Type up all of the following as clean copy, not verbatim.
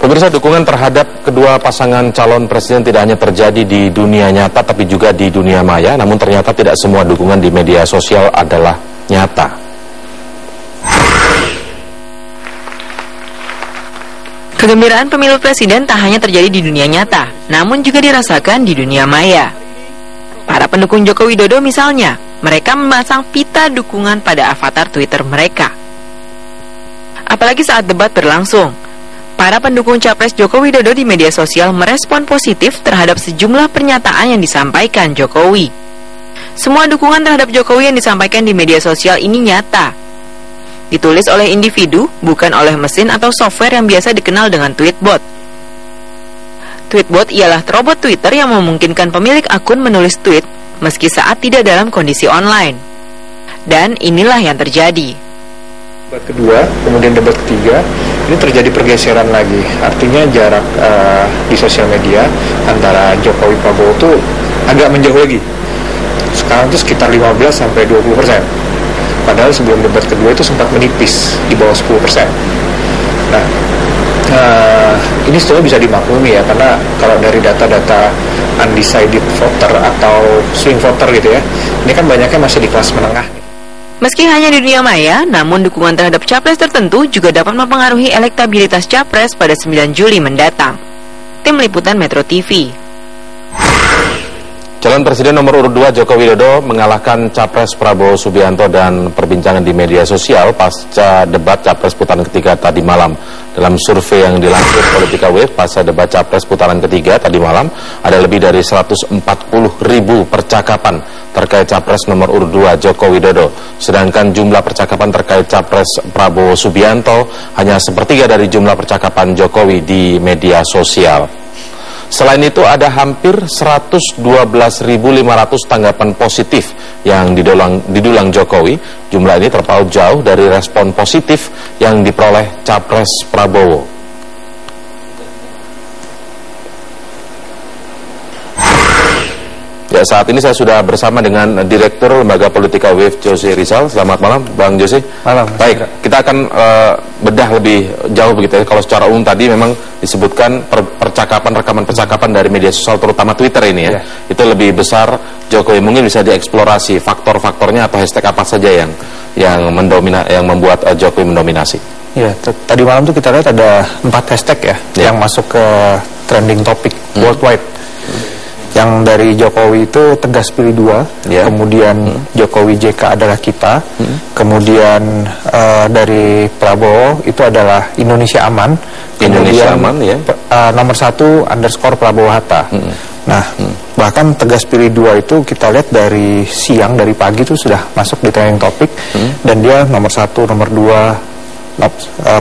Pemirsa, dukungan terhadap kedua pasangan calon presiden tidak hanya terjadi di dunia nyata tapi juga di dunia maya. Namun ternyata tidak semua dukungan di media sosial adalah nyata. Kegembiraan pemilu presiden tak hanya terjadi di dunia nyata, namun juga dirasakan di dunia maya. Para pendukung Joko Widodo misalnya, mereka memasang pita dukungan pada avatar Twitter mereka. Apalagi saat debat berlangsung, para pendukung Capres Joko Widodo di media sosial merespon positif terhadap sejumlah pernyataan yang disampaikan Jokowi. Semua dukungan terhadap Jokowi yang disampaikan di media sosial ini nyata. Ditulis oleh individu, bukan oleh mesin atau software yang biasa dikenal dengan tweetbot. Tweetbot ialah robot Twitter yang memungkinkan pemilik akun menulis tweet meski saat tidak dalam kondisi online. Dan inilah yang terjadi. Debat kedua, kemudian debat ketiga, ini terjadi pergeseran lagi. Artinya jarak di sosial media antara Jokowi Prabowo itu agak menjauh lagi. Sekarang itu sekitar 15-20%. Padahal sebelum debat kedua itu sempat menipis di bawah 10%. Nah, ini sebenarnya bisa dimaklumi ya, karena kalau dari data-data undecided voter atau swing voter gitu ya, ini kan banyaknya masih di kelas menengah. Meski hanya di dunia maya, namun dukungan terhadap capres tertentu juga dapat mempengaruhi elektabilitas capres pada 9 Juli mendatang. Tim Liputan Metro TV. Calon Presiden nomor urut 2 Joko Widodo mengalahkan Capres Prabowo Subianto dan perbincangan di media sosial pasca debat Capres putaran ketiga tadi malam. Dalam survei yang dilansir Politika Wave pasca debat Capres putaran ketiga tadi malam, ada lebih dari 140.000 percakapan terkait Capres nomor urut 2 Joko Widodo. Sedangkan jumlah percakapan terkait Capres Prabowo Subianto hanya sepertiga dari jumlah percakapan Jokowi di media sosial. Selain itu ada hampir 112.500 tanggapan positif yang didulang Jokowi. Jumlah ini terpaut jauh dari respon positif yang diperoleh Capres Prabowo. Ya, saat ini saya sudah bersama dengan Direktur Lembaga Politika Wave, Jose Rizal. Selamat malam, Bang Jose. Malam. Baik, kita akan bedah lebih jauh begitu ya. Kalau secara umum tadi memang disebutkan rekaman percakapan dari media sosial, terutama Twitter ini ya. Itu lebih besar Jokowi. Mungkin bisa dieksplorasi faktor-faktornya atau hashtag apa saja yang membuat Jokowi mendominasi. Ya, Tadi malam tuh kita lihat ada 4 hashtag yang masuk ke trending topik worldwide. Yang dari Jokowi itu tegas pilih 2, kemudian Jokowi JK adalah kita, kemudian dari Prabowo itu adalah Indonesia aman, Indonesia aman ya. Nomor 1 underscore Prabowo Hatta. Nah, bahkan tegas pilih 2 itu kita lihat dari siang, dari pagi itu sudah masuk di trending topik, dan dia nomor 1, nomor 2,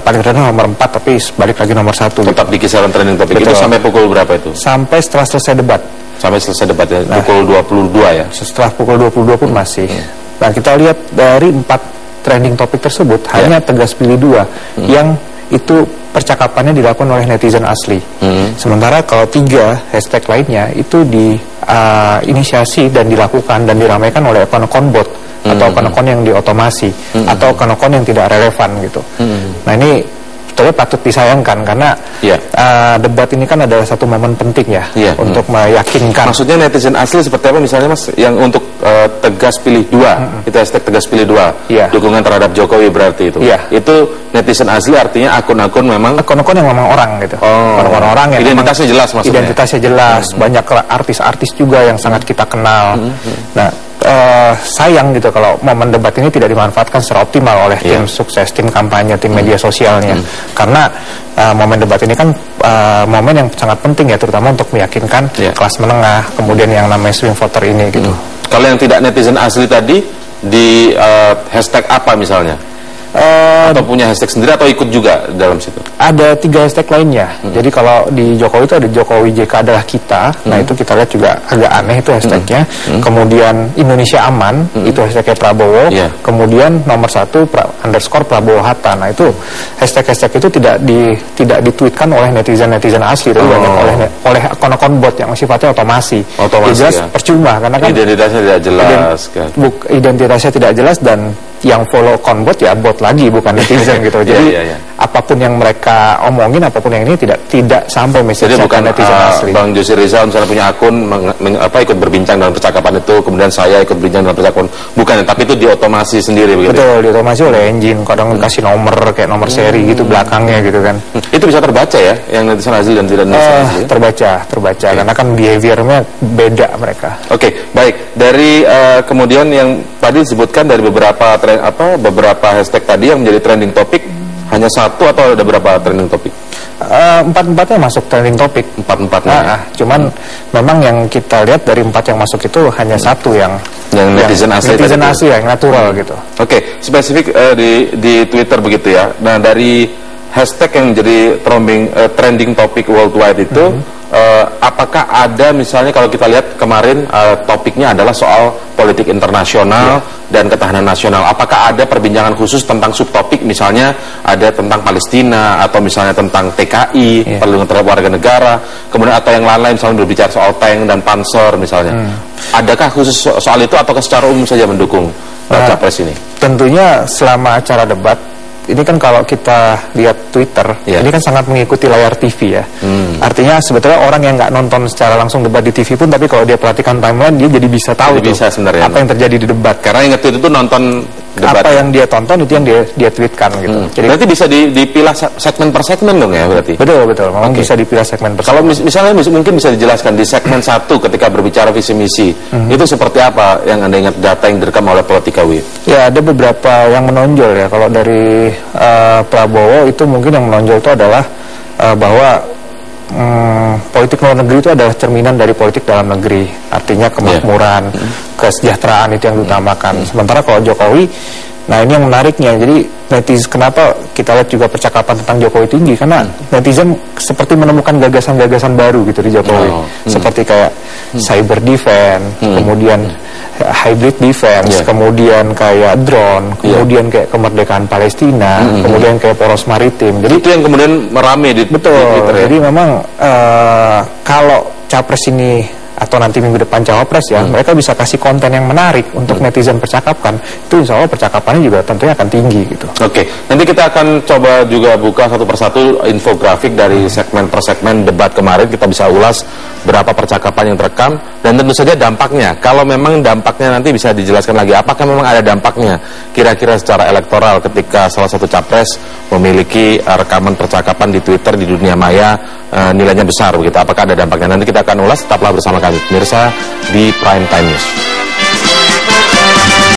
paling rendah nomor 4, tapi balik lagi nomor 1. Tetap di kisaran trending topik. Itu sampai pukul berapa itu? Sampai setelah selesai debat. Sampai selesai debat ya, pukul 22 ya? Setelah pukul 22 pun masih. Nah, kita lihat dari 4 trending topik tersebut, hanya tegas pilih 2 yang itu percakapannya dilakukan oleh netizen asli. Sementara kalau 3 hashtag lainnya itu diinisiasi dan dilakukan dan diramaikan oleh akun-akun bot atau akun-akun yang diotomasi atau akun-akun yang tidak relevan gitu. Nah, ini patut disayangkan karena debat ini kan adalah satu momen penting untuk meyakinkan. Maksudnya netizen asli seperti apa misalnya Mas, yang untuk tegas pilih 2, itu hashtag tegas pilih 2, dukungan terhadap Jokowi berarti itu. Itu netizen asli artinya akun-akun memang akun-akun yang memang orang gitu. Akun-akun orang yang identitasnya jelas maksudnya. Identitasnya jelas, banyak artis-artis juga yang sangat kita kenal. Nah, sayang gitu kalau momen debat ini tidak dimanfaatkan secara optimal oleh tim sukses, tim kampanye, tim media sosialnya. Karena momen debat ini kan momen yang sangat penting ya, terutama untuk meyakinkan kelas menengah, kemudian yang namanya swing voter ini gitu. Kalau yang tidak netizen asli tadi di hashtag apa misalnya? Atau punya hashtag sendiri atau ikut juga dalam situ? Ada 3 hashtag lainnya. Jadi kalau di Jokowi itu ada Jokowi JK adalah kita. Nah, itu kita lihat juga agak aneh itu hashtagnya. Kemudian Indonesia aman, itu hashtagnya Prabowo. Kemudian nomor 1 underscore Prabowo Hatta. Nah, itu hashtag-hashtag itu tidak ditweetkan oleh netizen-netizen asli, tapi banyak oleh akun-akun bot yang sifatnya otomasi. Jelas percuma karena kan identitasnya tidak jelas identitasnya tidak jelas, dan yang follow akun bot ya bot lagi, bukan netizen gitu. Jadi apapun yang mereka omongin, apapun yang ini tidak sampai message. Jadi bukan netizen asli. Bang Josi Rizal misalnya punya akun ikut berbincang dalam percakapan itu, kemudian saya ikut berbincang dalam percakapan, bukan, tapi itu diotomasi sendiri begitu. Betul, diotomasi oleh engine, kadang dikasih nomor kayak nomor seri gitu belakangnya gitu kan. Itu bisa terbaca ya, yang netizen asli dan tidak netizen asli? Terbaca karena kan behaviornya beda mereka. Oke, baik. Dari kemudian yang tadi disebutkan dari beberapa hashtag tadi yang menjadi trending topik, hanya satu atau ada berapa trending topik? Empat-empatnya masuk trending topik. Empat-empatnya. Cuman memang yang kita lihat dari 4 yang masuk itu hanya satu yang netizen asli yang natural gitu. Oke, spesifik di Twitter begitu ya. Nah, dari hashtag yang menjadi trending topik worldwide itu, apakah ada misalnya kalau kita lihat kemarin topiknya adalah soal politik internasional dan ketahanan nasional, apakah ada perbincangan khusus tentang subtopik, misalnya ada tentang Palestina atau misalnya tentang TKI, perlindungan terhadap warga negara, kemudian atau yang lain-lain misalnya berbicara soal tank dan panser misalnya. Adakah khusus soal itu ataukah secara umum saja mendukung capres ini? Tentunya selama acara debat ini kan kalau kita lihat Twitter, ini kan sangat mengikuti layar TV ya. Artinya sebetulnya orang yang nggak nonton secara langsung debat di TV pun, tapi kalau dia perhatikan timeline, dia jadi bisa tahu apa yang terjadi di debat. Karena yang nge-tweet itu nonton debat. Apa yang dia tonton itu yang dia tweetkan gitu. Jadi berarti bisa dipilah segmen per segmen dong ya berarti? Betul. Memang bisa dipilah segmen per segmen. Kalau misalnya mungkin bisa dijelaskan di segmen 1 ketika berbicara visi misi, itu seperti apa yang Anda ingat data yang direkam oleh Politika Wave? Ya, ada beberapa yang menonjol ya. Kalau dari Prabowo itu mungkin yang menonjol itu adalah bahwa politik luar negeri itu adalah cerminan dari politik dalam negeri, artinya kemakmuran, kesejahteraan itu yang diutamakan. Sementara kalau Jokowi, nah ini yang menariknya, jadi netizen, kenapa kita lihat juga percakapan tentang Jokowi tinggi, karena netizen seperti menemukan gagasan-gagasan baru gitu di Jokowi, seperti kayak cyber defense, kemudian hybrid defense, kemudian kayak drone, kemudian kayak kemerdekaan Palestina, kemudian kayak poros maritim. Jadi itu yang kemudian merame di Twitter ya? Jadi memang kalau capres ini atau nanti minggu depan cawapres ya, mereka bisa kasih konten yang menarik untuk netizen percakapkan, itu insya Allah percakapannya juga tentunya akan tinggi gitu. Oke, nanti kita akan coba juga buka satu persatu infografik dari segmen per segmen debat kemarin, kita bisa ulas berapa percakapan yang terekam, dan tentu saja dampaknya. Kalau memang dampaknya nanti bisa dijelaskan lagi, apakah memang ada dampaknya kira-kira secara elektoral ketika salah satu capres memiliki rekaman percakapan di Twitter, di dunia maya, nilainya besar begitu, apakah ada dampaknya? Nanti kita akan ulas, tetaplah bersama kami pemirsa di Prime Time News.